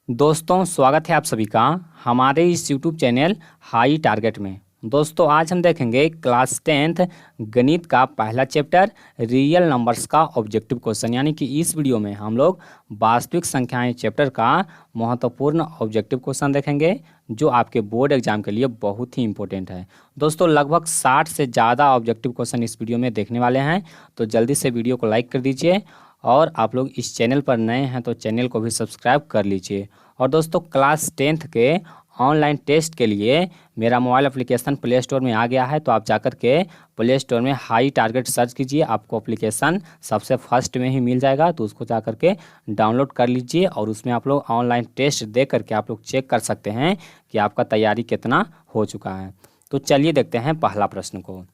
दोस्तों स्वागत है आप सभी का हमारे इस यूट्यूब चैनल हाई टारगेट में। दोस्तों आज हम देखेंगे क्लास 10th गणित का पहला चैप्टर रियल नंबर्स का ऑब्जेक्टिव क्वेश्चन, यानी कि इस वीडियो में हम लोग वास्तविक संख्याएं चैप्टर का महत्वपूर्ण ऑब्जेक्टिव क्वेश्चन देखेंगे जो आपके बोर्ड एग्जाम के लिए बहुत ही इंपॉर्टेंट है। दोस्तों लगभग 60 से ज़्यादा ऑब्जेक्टिव क्वेश्चन इस वीडियो में देखने वाले हैं, तो जल्दी से वीडियो को लाइक कर दीजिए और आप लोग इस चैनल पर नए हैं तो चैनल को भी सब्सक्राइब कर लीजिए। और दोस्तों क्लास 10th के ऑनलाइन टेस्ट के लिए मेरा मोबाइल एप्लीकेशन प्ले स्टोर में आ गया है, तो आप जाकर के प्ले स्टोर में हाई टारगेट सर्च कीजिए, आपको एप्लीकेशन सबसे फर्स्ट में ही मिल जाएगा, तो उसको जाकर के डाउनलोड कर लीजिए और उसमें आप लोग ऑनलाइन टेस्ट दे करके आप लोग चेक कर सकते हैं कि आपका तैयारी कितना हो चुका है। तो चलिए देखते हैं पहला प्रश्न को।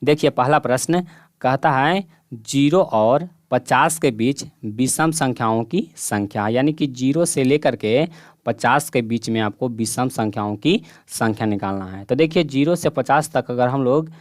देखिए पहला प्रश्न कहता है 0 और 50 के बीच विषम संख्याओं की संख्या, यानी कि 0 से लेकर के 50 के बीच में आपको विषम संख्याओं की संख्या निकालना है। तो देखिए 0 से 50 तक अगर हम लोग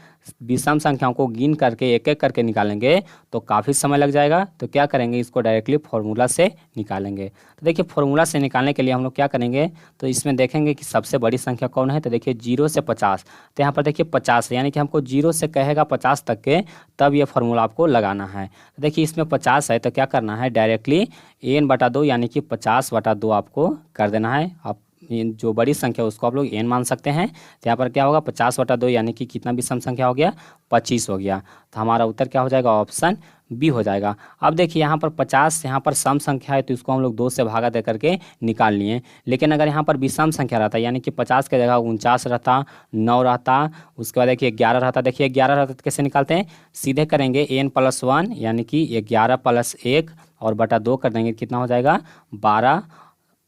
विषम संख्याओं को गिन करके एक एक करके निकालेंगे तो काफ़ी समय लग जाएगा। तो क्या करेंगे, इसको डायरेक्टली फॉर्मूला से निकालेंगे। तो देखिए फॉर्मूला से निकालने के लिए हम लोग क्या करेंगे, तो इसमें देखेंगे कि सबसे बड़ी संख्या कौन है। तो देखिए 0 से 50, तो यहाँ पर देखिए 50 है, यानी कि हमको 0 से कहेगा 50 तक के तब ये फार्मूला आपको लगाना है। तो देखिए इसमें 50 है तो क्या करना है, डायरेक्टली n/2 यानी कि 50/2 आपको कर देना है। आप जो बड़ी संख्या उसको आप लोग n मान सकते हैं। तो यहाँ पर क्या होगा 50/2 यानी कि कितना विषम संख्या हो गया, 25 हो गया। तो हमारा उत्तर क्या हो जाएगा, ऑप्शन बी हो जाएगा। अब देखिए यहाँ पर 50 यहाँ पर सम संख्या है तो इसको हम लोग 2 से भागा दे करके निकाल लिए। लेकिन अगर यहाँ पर विषम संख्या रहता यानी कि 50 के जगह 49 रहता, 9 रहता, उसके बाद देखिए 11 रहता। देखिए 11 रहता तो कैसे निकालते हैं, सीधे करेंगे n+1 यानी कि 11 + 1 और बटा 2 कर देंगे, कितना हो जाएगा 12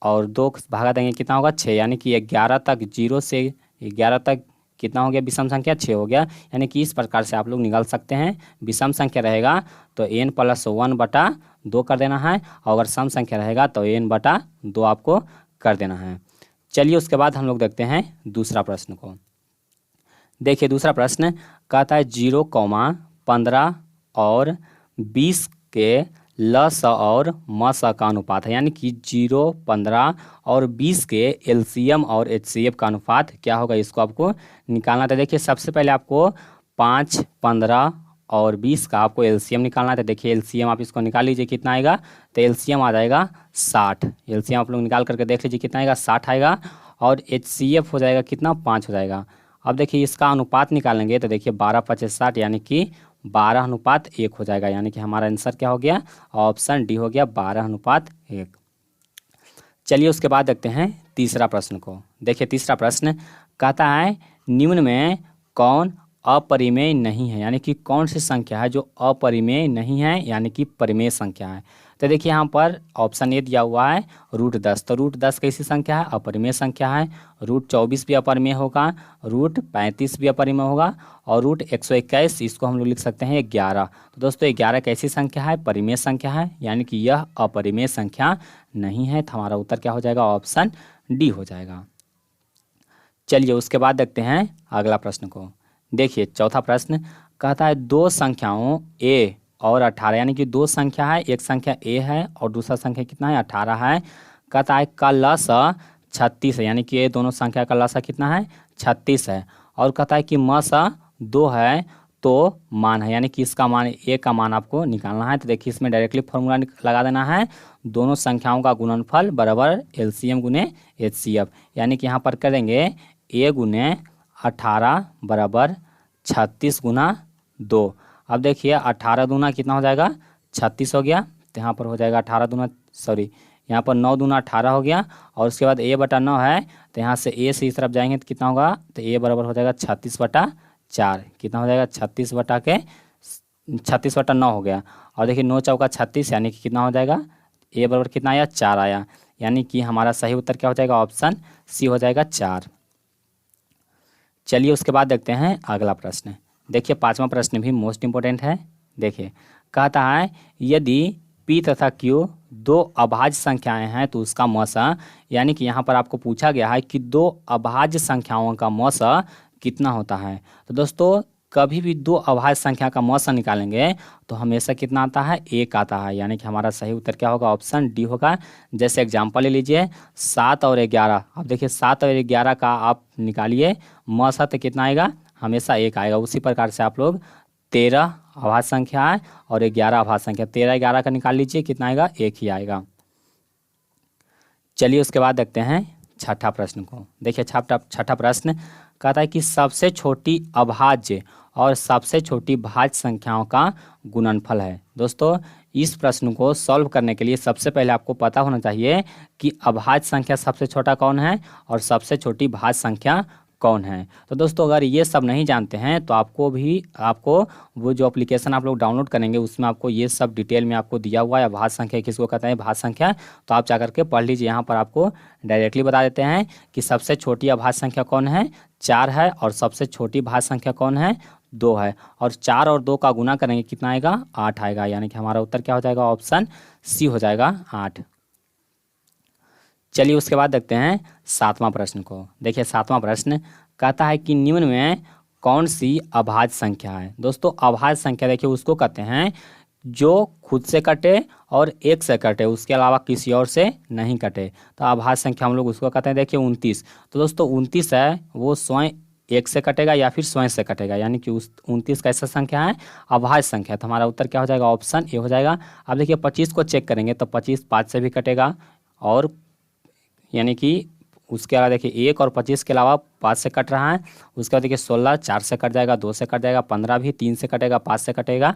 और 2 भागा देंगे कितना होगा 6, यानी कि 11 तक 0 से 11 तक कितना हो गया विषम संख्या 6 हो गया। यानी कि इस प्रकार से आप लोग निकाल सकते हैं। विषम संख्या रहेगा तो n+1/2 कर देना है, और अगर सम संख्या रहेगा तो n/2 आपको कर देना है। चलिए उसके बाद हम लोग देखते हैं दूसरा प्रश्न को। देखिए दूसरा प्रश्न कहता है 0, 15 और 20 के लस और मस का अनुपात है, यानी कि 0, 15 और 20 के एलसीएम और एचसीएफ का अनुपात क्या होगा, इसको आपको निकालना था। देखिए सबसे पहले आपको 5, 15 और 20 का आपको एलसीएम निकालना था। देखिए एलसीएम आप इसको निकाल लीजिए, कितना आएगा, तो एलसीएम आ जाएगा 60। एलसीएम आप लोग निकाल करके देख लीजिए कितना आएगा, 60 आएगा। और एचसीएफ हो जाएगा कितना, 5 हो जाएगा। अब देखिए इसका अनुपात निकालेंगे तो देखिए 12/5 यानी कि 12:1 हो जाएगा, यानी कि हमारा आंसर क्या हो गया, ऑप्शन डी हो गया 12:1। चलिए उसके बाद देखते हैं तीसरा प्रश्न को। देखिए तीसरा प्रश्न कहता है निम्न में कौन अपरिमेय नहीं है, यानी कि कौन सी संख्या है जो अपरिमेय नहीं है, यानी कि परिमेय संख्या है। तो देखिए यहाँ पर ऑप्शन ए दिया हुआ है √10। तो √10 कैसी संख्या है, अपरिमेय संख्या है। √24 भी अपरिमेय होगा, √35 भी अपरिमेय होगा, और √121 इसको हम लोग लिख सकते हैं 11। तो दोस्तों 11 कैसी संख्या है, परिमेय संख्या है, यानी कि यह अपरिमेय संख्या नहीं है। तो हमारा उत्तर क्या हो जाएगा, ऑप्शन डी हो जाएगा। चलिए उसके बाद देखते हैं अगला प्रश्न को। देखिए चौथा प्रश्न कहता है 2 संख्याओं a और 18, यानी कि 2 संख्या है, एक संख्या a है और दूसरा संख्या कितना है 18 है। कहता है का लस 36 है, यानी कि ये दोनों संख्या का लस कितना है 36 है। और कहता है कि मस 2 है तो मान है, यानी कि इसका मान a का मान आपको निकालना है। तो देखिए इसमें डायरेक्टली फॉर्मूला लगा देना है, दोनों संख्याओं का गुणनफल बराबर एलसीएम गुने एचसीएफ, यानी कि यहाँ पर करेंगे a गुने 18 बराबर 36 गुना 2। अब देखिए 18 दूना कितना हो जाएगा 36 हो गया, तो यहाँ पर हो जाएगा 18 दूना यहाँ पर 9 दूना 18 हो गया। और उसके बाद a/9 है, तो यहाँ से a से इस तरफ जाएंगे तो कितना होगा, तो a बराबर हो जाएगा 36/4। कितना हो जाएगा 36/9 हो गया। और देखिए 9 चौका 36 यानी कि कितना हो जाएगा, a बराबर कितना आया 4 आया, यानी कि हमारा सही उत्तर क्या हो जाएगा, ऑप्शन सी हो जाएगा 4। चलिए उसके बाद देखते हैं अगला प्रश्न। देखिए पांचवा प्रश्न भी मोस्ट इंपॉर्टेंट है। देखिए कहता है यदि p तथा q 2 अभाज्य संख्याएं हैं तो उसका मस, यानी कि यहाँ पर आपको पूछा गया है कि 2 अभाज्य संख्याओं का मस कितना होता है। तो दोस्तों कभी भी दो अभाज्य संख्या का मौसा निकालेंगे तो हमेशा कितना आता है, 1 आता है, यानी कि हमारा सही उत्तर क्या होगा, ऑप्शन डी होगा। जैसे एग्जाम्पल ले लीजिए 7 और 11, अब देखिए 7 और 11 का आप निकालिए मौसा तो कितना आएगा, हमेशा 1 आएगा। उसी प्रकार से आप लोग 13 अभाज्य संख्या है और 11 अभाज्य संख्या, 13 11 का निकाल लीजिए, कितना आएगा, 1 ही आएगा। चलिए उसके बाद देखते हैं छठा प्रश्न को। देखिए छठा प्रश्न कहता है कि सबसे छोटी अभाज्य और सबसे छोटी भाज्य संख्याओं का गुणनफल है। दोस्तों इस प्रश्न को सॉल्व करने के लिए सबसे पहले आपको पता होना चाहिए कि अभाज्य संख्या सबसे छोटा कौन है और सबसे छोटी भाज्य संख्या कौन है। तो दोस्तों अगर ये सब नहीं जानते हैं तो आपको वो जो एप्लीकेशन आप लोग डाउनलोड करेंगे उसमें आपको ये सब डिटेल में आपको दिया हुआ है। भाज्य संख्या किसको कहते हैं, भाज्य संख्या, तो आप जाकर के पढ़ लीजिए। यहाँ पर आपको डायरेक्टली बता देते हैं कि सबसे छोटी अभाज्य संख्या कौन है, 4 है, और सबसे छोटी भाज्य संख्या कौन है, 2 है, और 4 और 2 का गुना करेंगे कितना आएगा, 8 आएगा, यानी कि हमारा उत्तर क्या हो जाएगा, ऑप्शन सी हो जाएगा, 8। चलिए उसके बाद देखते हैं सातवां प्रश्न को। देखिए सातवां प्रश्न कहता है कि निम्न में कौन सी अभाज्य संख्या है। दोस्तों अभाज्य संख्या देखिए उसको कहते हैं जो खुद से कटे और 1 से कटे, उसके अलावा किसी और से नहीं कटे, तो अभाज्य संख्या हम लोग उसको कहते हैं। देखिए 29, तो दोस्तों 29 है वो स्वयं 1 से कटेगा या फिर स्वयं से कटेगा, यानी कि उस 29 कैसा संख्या है, अभाज्य संख्या, तो हमारा उत्तर क्या हो जाएगा, ऑप्शन ए हो जाएगा। अब देखिए 25 को चेक करेंगे तो 25 5 से भी कटेगा, और यानी कि उसके अलावा देखिए 1 और 25 के अलावा 5 से कट रहा है। उसके बाद देखिए 16 4 से कट जाएगा, 2 से कट जाएगा, 15 भी 3 से कटेगा, 5 से कटेगा,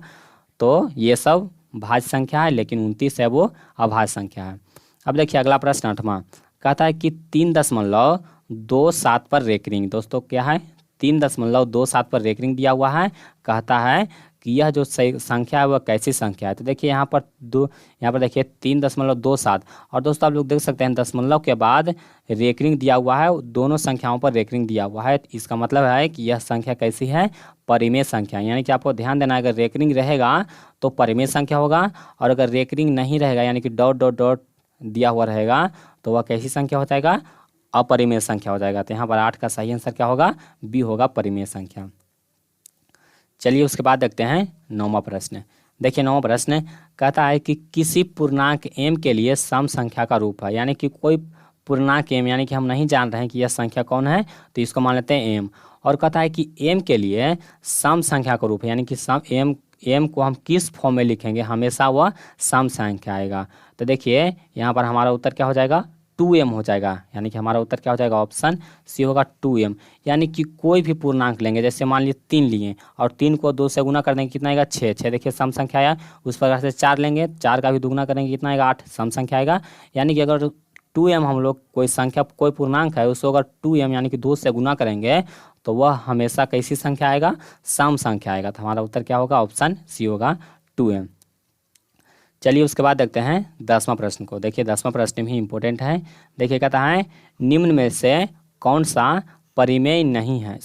तो ये सब भाज्य संख्या है, लेकिन 29 है वो अभाज्य संख्या है। अब देखिए अगला प्रश्न 8वां कहता है कि 3.27 पर रेकरिंग। दोस्तों क्या है, 3.27 पर रेकरिंग दिया हुआ है। कहता है कि यह जो सही संख्या है वह कैसी संख्या है। तो देखिए यहाँ पर देखिए 3.27, और दोस्तों आप लोग देख सकते हैं दशमलव के बाद रेकरिंग दिया हुआ है, दोनों संख्याओं पर रेकरिंग दिया हुआ है। इसका मतलब है कि यह संख्या कैसी है, परिमेय संख्या, यानी कि आपको ध्यान देना है अगर रेकरिंग रहेगा तो परिमेय संख्या होगा, और अगर रेकरिंग नहीं रहेगा यानी कि डॉट डॉट डॉट दिया हुआ रहेगा तो वह कैसी संख्या हो जाएगा, अपरिमेय संख्या हो जाएगा। तो यहाँ पर 8 का सही आंसर क्या होगा, बी होगा, परिमेय संख्या। चलिए उसके बाद देखते हैं 9वां प्रश्न। देखिए 9वां प्रश्न कहता है कि किसी पूर्णांक m के लिए सम संख्या का रूप है, यानी कि कोई पूर्णांक m, यानी कि हम नहीं जान रहे हैं कि यह संख्या कौन है, तो इसको मान लेते हैं m, और कहता है कि m के लिए सम संख्या का रूप है, यानी कि सम m को हम किस फॉर्म में लिखेंगे, हमेशा वह सम संख्या आएगा। तो देखिए यहाँ पर हमारा उत्तर क्या हो जाएगा, 2m हो जाएगा, यानी कि हमारा उत्तर क्या हो जाएगा, ऑप्शन सी होगा 2m। यानी कि कोई भी पूर्णांक लेंगे, जैसे मान लीजिए 3 लिए और 3 को 2 से गुना कर देंगे कितना आएगा, 6, 6 देखिए सम संख्या आया। उस प्रकार से 4 लेंगे, 4 का भी दुगुना करेंगे कितना आएगा, 8 सम संख्या आएगा। यानी कि अगर 2m हम लोग कोई संख्या कोई पूर्णांक है उसको अगर 2m यानी कि 2 से गुना करेंगे तो वह हमेशा कैसी संख्या आएगा, सम संख्या आएगा। तो हमारा उत्तर क्या होगा, ऑप्शन सी होगा 2m। चलिए उसके बाद देखते हैं 10वां प्रश्न को। देखिए 10वां प्रश्न भी इम्पोर्टेंट है। देखिए कहता है निम्न में से कौन सा परिमेय नहीं है,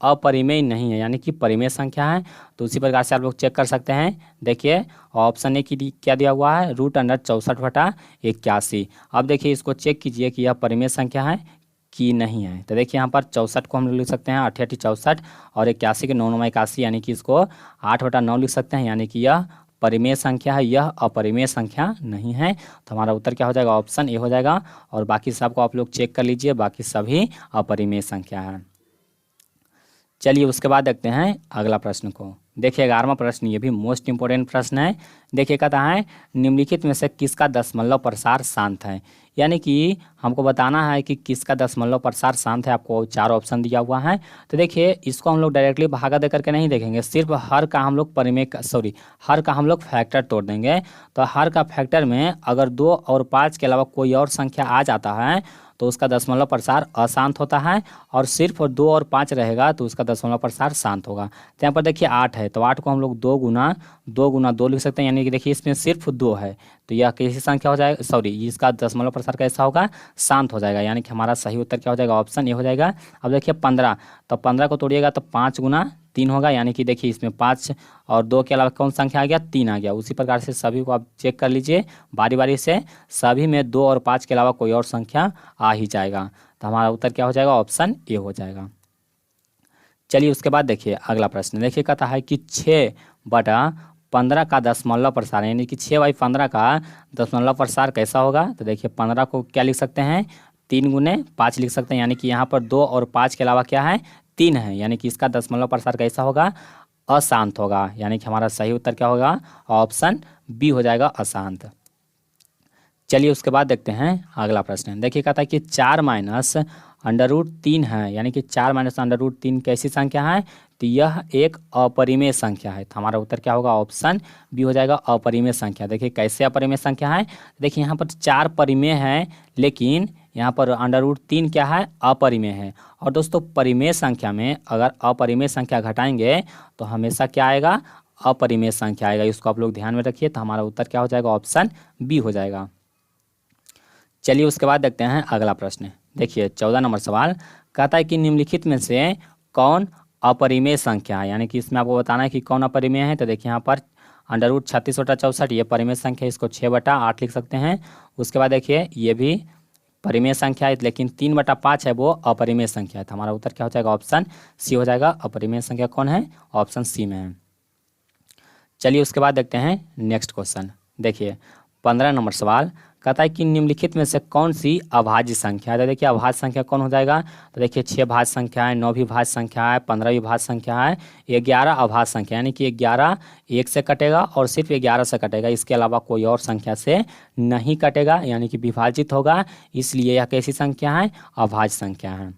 अपरिमेय नहीं है, यानी कि परिमेय संख्या है। तो उसी प्रकार से आप लोग चेक कर सकते हैं। देखिए ऑप्शन ए की क्या दिया हुआ है, √64/81। अब देखिए इसको चेक कीजिए कि यह परिमेय संख्या है कि नहीं है। तो देखिए यहाँ पर 64 को हम लोग लिख सकते हैं 8 8 64, और 81 के 9 9 81, यानी कि इसको 8/9 लिख सकते हैं, यानी कि यह परिमेय संख्या है, यह अपरिमेय संख्या नहीं है। तो हमारा उत्तर क्या हो जाएगा, ऑप्शन ए हो जाएगा, और बाकी सब को आप लोग चेक कर लीजिए, बाकी सभी अपरिमेय संख्या है। चलिए उसके बाद देखते हैं अगला प्रश्न को। देखिए 11वां प्रश्न, ये भी मोस्ट इंपोर्टेंट प्रश्न है। देखिए कहता है निम्नलिखित में से किसका दशमलव प्रसार शांत है, यानी कि हमको बताना है कि किसका दशमलव प्रसार शांत है। आपको 4 ऑप्शन दिया हुआ है। तो देखिए इसको हम लोग डायरेक्टली भागा दे करके नहीं देखेंगे, सिर्फ हर का हम लोग हर का हम लोग फैक्टर तोड़ देंगे। तो हर का फैक्टर में अगर 2 और 5 के अलावा कोई और संख्या आ जाता है तो उसका दशमलव प्रसार अशांत होता है, और सिर्फ 2 और 5 रहेगा तो उसका दशमलव प्रसार शांत होगा। तो यहाँ पर देखिए 8 है, तो 8 को हम लोग 2 गुना 2 लिख सकते हैं, यानी कि देखिए इसमें सिर्फ 2 है, तो यह कैसी संख्या हो जाएगा, इसका दशमलव प्रसार कैसा होगा, शांत हो जाएगा, यानी कि हमारा सही उत्तर क्या हो जाएगा, ऑप्शन ए हो जाएगा। अब देखिए 15, तो 15 को तोड़िएगा तो 5 गुना 3 होगा, यानी कि देखिए इसमें 5 और 2 के अलावा कौन संख्या आ गया, 3 आ गया। उसी प्रकार से सभी को आप चेक कर लीजिए बारी बारी से, सभी में 2 और 5 के अलावा कोई और संख्या आ ही जाएगा। तो हमारा उत्तर क्या हो जाएगा, ऑप्शन ए हो जाएगा। चलिए उसके बाद देखिए अगला प्रश्न। देखिए कहता है कि 6/15 का दशमलव प्रसार, यानी कि 6/15 का दशमलव प्रसार कैसा होगा। तो देखिए 15 को क्या लिख सकते हैं, 3 × 5 लिख सकते हैं, यानी कि यहाँ पर 2 और 5 के अलावा क्या है, 3 है, यानी कि इसका दशमलव प्रसार कैसा होगा, अशांत होगा। यानी कि हमारा सही उत्तर क्या होगा, ऑप्शन बी हो जाएगा, अशांत। चलिए उसके बाद देखते हैं अगला प्रश्न। देखिए कहता है कि 4-√3 है, यानी कि 4-√3 कैसी संख्या है, तो यह एक अपरिमेय संख्या है। तो हमारा उत्तर क्या होगा, ऑप्शन बी हो जाएगा, अपरिमेय संख्या। देखिए कैसे अपरिमेय संख्या है, देखिए यहाँ पर 4 परिमेय है, लेकिन यहाँ पर √3 क्या है, अपरिमेय है। और दोस्तों परिमेय संख्या में अगर अपरिमेय संख्या घटाएंगे तो हमेशा क्या आएगा, अपरिमेय संख्या आएगा। इसको आप लोग ध्यान में रखिए। तो हमारा उत्तर क्या हो जाएगा, ऑप्शन बी हो जाएगा। चलिए उसके बाद देखते हैं अगला प्रश्न। देखिए 14 नंबर सवाल कहता है कि निम्नलिखित में से कौन अपरिमेय संख्या है, यानी कि इसमें आपको बताना है कि कौन अपरिमेय है। तो देखिए यहाँ पर √36/64 ये परिमेय संख्या है, इसको 6/8 लिख सकते हैं। उसके बाद देखिए ये भी परिमेय संख्या है, लेकिन 3/5 है वो अपरिमेय संख्या है। तो हमारा उत्तर क्या हो जाएगा, ऑप्शन सी हो जाएगा। अपरिमेय संख्या कौन है, ऑप्शन सी में है। चलिए उसके बाद देखते हैं नेक्स्ट क्वेश्चन। देखिए 15 नंबर सवाल कहता है कि निम्नलिखित में से कौन सी अभाज्य संख्या है। तो देखिए अभाज्य संख्या कौन हो जाएगा, तो देखिए 6 भाज्य संख्या है, 9 भी भाज्य संख्या है, 15 भी भाज्य संख्या है, 11 अभाज्य संख्या, यानी कि 11 1 से कटेगा और सिर्फ 11 से कटेगा, इसके अलावा कोई और संख्या से नहीं कटेगा, यानी कि विभाजित होगा, इसलिए यह कैसी संख्या है, अभाज्य संख्या है।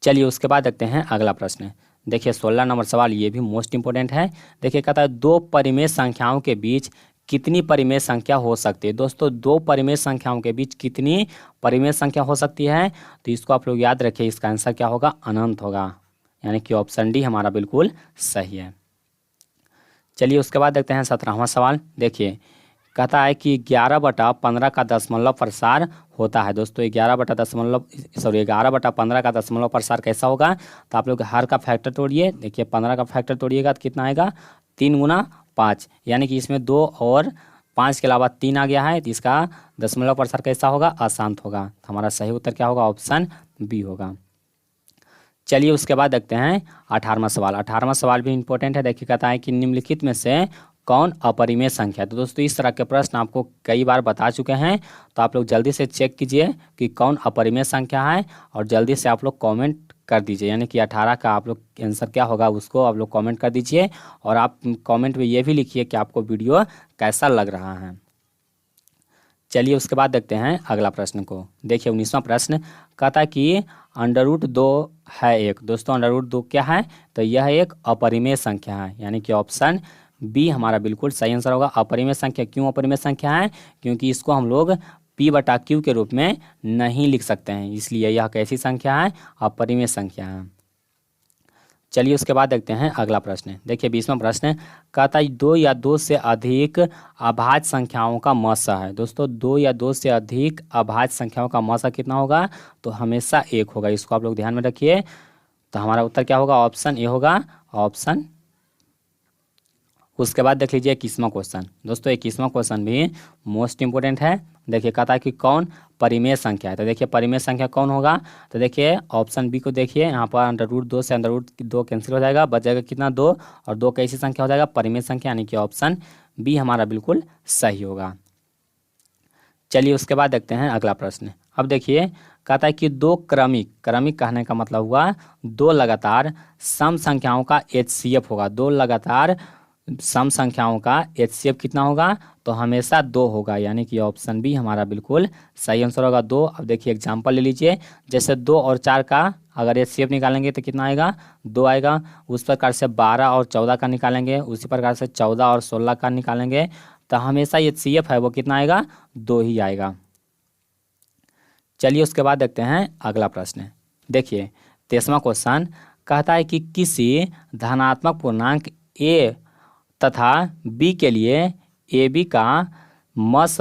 चलिए उसके बाद देखते हैं अगला प्रश्न। देखिए 16 नंबर सवाल, ये भी मोस्ट इंपॉर्टेंट है। देखिए कहता है 2 परिमेय संख्याओं के बीच कितनी परिमेय संख्या हो सकती है। दोस्तों 2 परिमेय संख्याओं के बीच कितनी परिमेय संख्या हो सकती है, तो इसको आप लोग याद रखिए, इसका आंसर क्या होगा, अनंत होगा, यानी कि ऑप्शन डी हमारा बिल्कुल सही है। चलिए उसके बाद देखते हैं 17वां सवाल। देखिए कहता है कि 11/15 का दशमलव प्रसार होता है। दोस्तों 11/15 का दशमलव प्रसार कैसा होगा, तो आप लोग हर का फैक्टर तोड़िए। देखिए 15 का फैक्टर तोड़िएगा तो कितना आएगा, 3 × 5, यानी कि इसमें 2 और 5 के अलावा 3 आ गया है, तो इसका दशमलव प्रसार कैसा होगा, अशांत होगा। तो हमारा सही उत्तर क्या होगा, ऑप्शन बी होगा। चलिए उसके बाद देखते हैं 18वां सवाल। 18वां सवाल भी इंपॉर्टेंट है। देखिए कहता है कि निम्नलिखित में से कौन अपरिमेय संख्या है। तो दोस्तों इस तरह के प्रश्न आपको कई बार बता चुके हैं, तो आप लोग जल्दी से चेक कीजिए कि कौन अपरिमेय संख्या है और जल्दी से आप लोग कमेंट कर दीजिए, यानी कि 18 का आप लोग आंसर क्या होगा उसको आप लोग कमेंट कर दीजिए। और आप कमेंट में ये भी लिखिए कि आपको वीडियो कैसा लग रहा है। चलिए उसके बाद देखते हैं अगला प्रश्न को। देखिए 19वां प्रश्न कहता है कि √2 है एक। दोस्तों √2 क्या है, तो यह एक अपरिमेय संख्या है, यानी कि ऑप्शन बी हमारा बिल्कुल सही आंसर होगा। अपरिमेय संख्या क्यों अपरिमेय संख्या है, क्योंकि इसको हम लोग P/Q के रूप में नहीं लिख सकते हैं, इसलिए यह कैसी संख्या है, अपरिमेय संख्या है। चलिए उसके बाद देखते हैं अगला प्रश्न। देखिए 20वां प्रश्न कहता है 2 या 2 से अधिक अभाज्य संख्याओं का मसा है। दोस्तों 2 या 2 से अधिक अभाज्य संख्याओं का मसा कितना होगा, तो हमेशा 1 होगा, इसको आप लोग ध्यान में रखिए। तो हमारा उत्तर क्या होगा, ऑप्शन ए होगा, ऑप्शन। उसके बाद देख लीजिए 21वां क्वेश्चन। दोस्तों 21वां क्वेश्चन भी मोस्ट इंपोर्टेंट है। देखिए कहता है कि कौन परिमेय संख्या है। तो देखिए परिमेय संख्या कौन होगा, तो देखिए ऑप्शन बी को देखिए, यहाँ पर √2 से √2 कैंसिल हो जाएगा, बच जाएगा कितना, 2, और 2 कैसी संख्या हो जाएगा, परिमेय संख्या, यानी कि ऑप्शन बी हमारा बिल्कुल सही होगा। चलिए उसके बाद देखते हैं अगला प्रश्न। अब देखिए कहता है कि 2 क्रमिक, क्रमिक कहने का मतलब हुआ 2 लगातार सम संख्याओं का HCF होगा। 2 लगातार सम संख्याओं का HCF कितना होगा, तो हमेशा 2 होगा, यानी कि ऑप्शन बी हमारा बिल्कुल सही आंसर होगा, 2। अब देखिए एग्जांपल ले लीजिए, जैसे 2 और 4 का अगर HCF निकालेंगे तो कितना आएगा, 2 आएगा। उस प्रकार से 12 और 14 का निकालेंगे, उसी प्रकार से 14 और 16 का निकालेंगे, तो हमेशा HCF है वो कितना आएगा, 2 ही आएगा। चलिए उसके बाद देखते हैं अगला प्रश्न। देखिए 23वां क्वेश्चन कहता है कि किसी धनात्मक पूर्णांक a तथा b के लिए AB का मस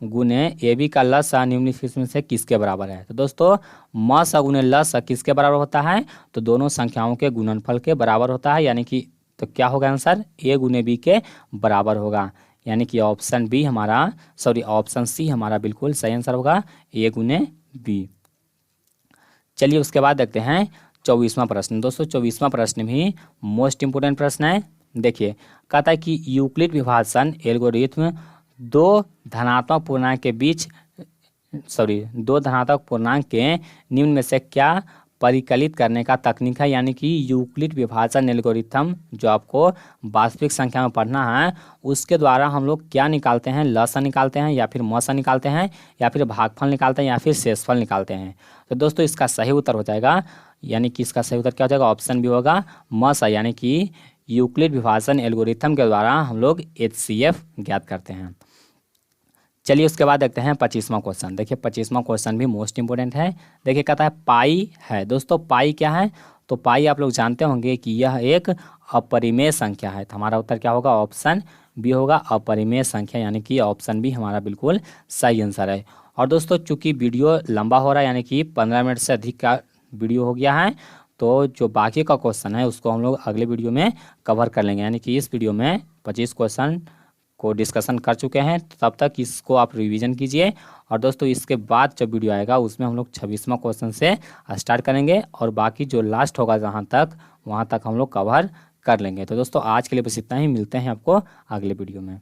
गुने AB का लस निम्नलिखित में से किसके बराबर है। तो दोस्तों मस गुने लस किसके बराबर होता है, तो दोनों संख्याओं के गुणनफल के बराबर होता है, यानी कि तो क्या होगा आंसर, A गुने B के बराबर होगा, यानी कि ऑप्शन बी हमारा ऑप्शन सी हमारा बिल्कुल सही आंसर होगा, A गुने B। चलिए उसके बाद देखते हैं 24वां प्रश्न। दोस्तों 24वां प्रश्न भी मोस्ट इम्पोर्टेंट प्रश्न है। देखिए कहता है कि यूक्लिड विभाजन एल्गोरिथ्म दो धनात्मक पूर्णांक के बीच दो धनात्मक पूर्णांक के निम्न में से क्या परिकलित करने का तकनीक है। यानी कि यूक्लिड विभाजन एल्गोरिथम जो आपको वास्तविक संख्या में पढ़ना है उसके द्वारा हम लोग क्या निकालते हैं, लसा निकालते हैं या फिर मसा निकालते हैं या फिर भागफल निकालते हैं या फिर शेषफल निकालते हैं। तो दोस्तों इसका सही उत्तर हो जाएगा, यानी कि इसका सही उत्तर क्या हो जाएगा, ऑप्शन भी होगा मसा, यानी कि यूक्लिड विभाजन एल्गोरिथम के द्वारा हम लोग HCF ज्ञात करते हैं। चलिए उसके बाद देखते हैं 25वां क्वेश्चन। देखिए 25वां क्वेश्चन भी मोस्ट इंपोर्टेंट है। देखिए कहता है पाई है। दोस्तों पाई क्या है, तो पाई आप लोग जानते होंगे कि यह एक अपरिमेय संख्या है। तो हमारा उत्तर क्या होगा, ऑप्शन बी होगा अपरिमेय संख्या, यानी कि ऑप्शन बी हमारा बिल्कुल सही आंसर है। और दोस्तों चूंकि वीडियो लंबा हो रहा है, यानी कि 15 मिनट से अधिक का वीडियो हो गया है, तो जो बाकी का क्वेश्चन है उसको हम लोग अगले वीडियो में कवर कर लेंगे। यानी कि इस वीडियो में 25 क्वेश्चन को डिस्कशन कर चुके हैं, तो तब तक इसको आप रिवीजन कीजिए। और दोस्तों इसके बाद जब वीडियो आएगा उसमें हम लोग 26वां क्वेश्चन से स्टार्ट करेंगे और बाकी जो लास्ट होगा वहाँ तक हम लोग कवर कर लेंगे। तो दोस्तों आज के लिए बस इतना ही, मिलते हैं आपको अगले वीडियो में।